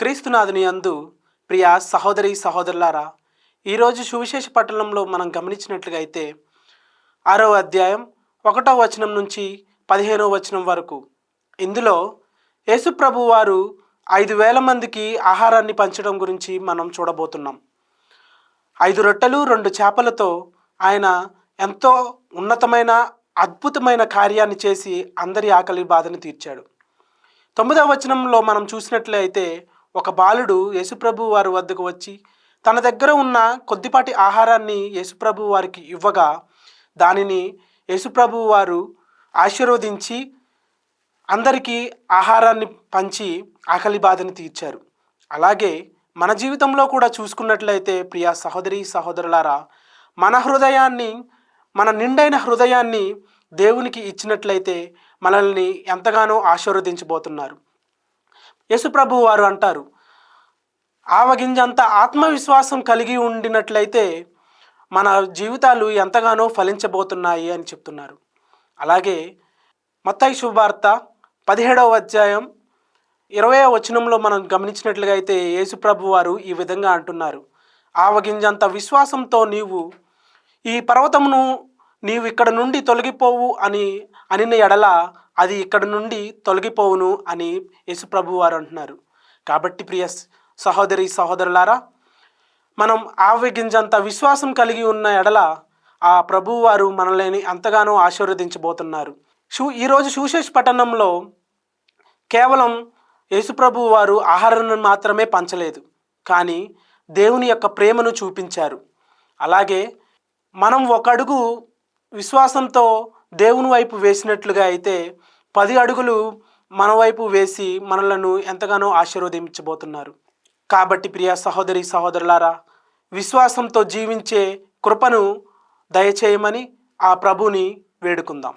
క్రీస్తునాథుని యందు ప్రియ సహోదరి సహోదరులారా, ఈరోజు సువిశేష పట్టణంలో మనం గమనించినట్లుగా అయితే 6వ అధ్యాయం 1వ వచనం నుంచి 15వ వచనం వరకు ఇందులో యేసుప్రభు వారు 5,000 మందికి ఆహారాన్ని పంచడం గురించి మనం చూడబోతున్నాం. 5 రొట్టెలు 2 చేపలతో ఆయన ఎంతో ఉన్నతమైన అద్భుతమైన కార్యాన్ని చేసి అందరి ఆకలి బాధను తీర్చాడు. 9వ వచనంలో మనం చూసినట్లయితే ఒక బాలుడు యేసుప్రభు వారి వద్దకు వచ్చి తన దగ్గర ఉన్న కొద్దిపాటి ఆహారాన్ని యేసుప్రభు వారికి ఇవ్వగా దానిని యేసుప్రభు వారు ఆశీర్వదించి అందరికీ ఆహారాన్ని పంచి ఆకలి బాధను తీర్చారు. అలాగే మన జీవితంలో కూడా చూసుకున్నట్లయితే ప్రియ సహోదరి సహోదరులారా, మన నిండైన హృదయాన్ని దేవునికి ఇచ్చినట్లయితే మనల్ని ఎంతగానో ఆశీర్వదించబోతున్నారు. యేసుప్రభు వారు అంటారు, ఆవగింజంత ఆత్మవిశ్వాసం కలిగి ఉండినట్లయితే మన జీవితాలు ఎంతగానో ఫలించబోతున్నాయి అని చెప్తున్నారు. అలాగే మత్తయి శుభవార్త 17వ అధ్యాయం 20వ వచనంలో మనం గమనించినట్లుగా అయితే యేసుప్రభు వారు ఈ విధంగా అంటున్నారు, ఆవగింజంత విశ్వాసంతో నీవు ఈ పర్వతమును నీవు ఇక్కడ నుండి తొలగిపోవు అనిన ఎడల అది ఇక్కడ నుండి తొలగిపోవును అని యేసుప్రభు వారు అంటున్నారు. కాబట్టి ప్రియ సహోదరి సహోదరులారా, మనం ఆవగింజంత విశ్వాసం కలిగి ఉన్న ఎడల ఆ ప్రభువు వారు మనల్ని ఎంతగానో ఆశీర్వదించబోతున్నారు. ఈరోజు సువిశేష పట్టణంలో కేవలం యేసుప్రభు వారు ఆహారాన్ని మాత్రమే పంచలేదు, కానీ దేవుని యొక్క ప్రేమను చూపించారు. అలాగే మనం ఒక అడుగు విశ్వాసంతో దేవుని వైపు వేసినట్లుగా అయితే 10 అడుగులు మన వైపు వేసి మనలను ఎంతగానో ఆశీర్వదించబోతున్నారు. కాబట్టి ప్రియ సహోదరి సహోదరులారా, విశ్వాసంతో జీవించే కృపను దయచేయమని ఆ ప్రభుని వేడుకుందాం.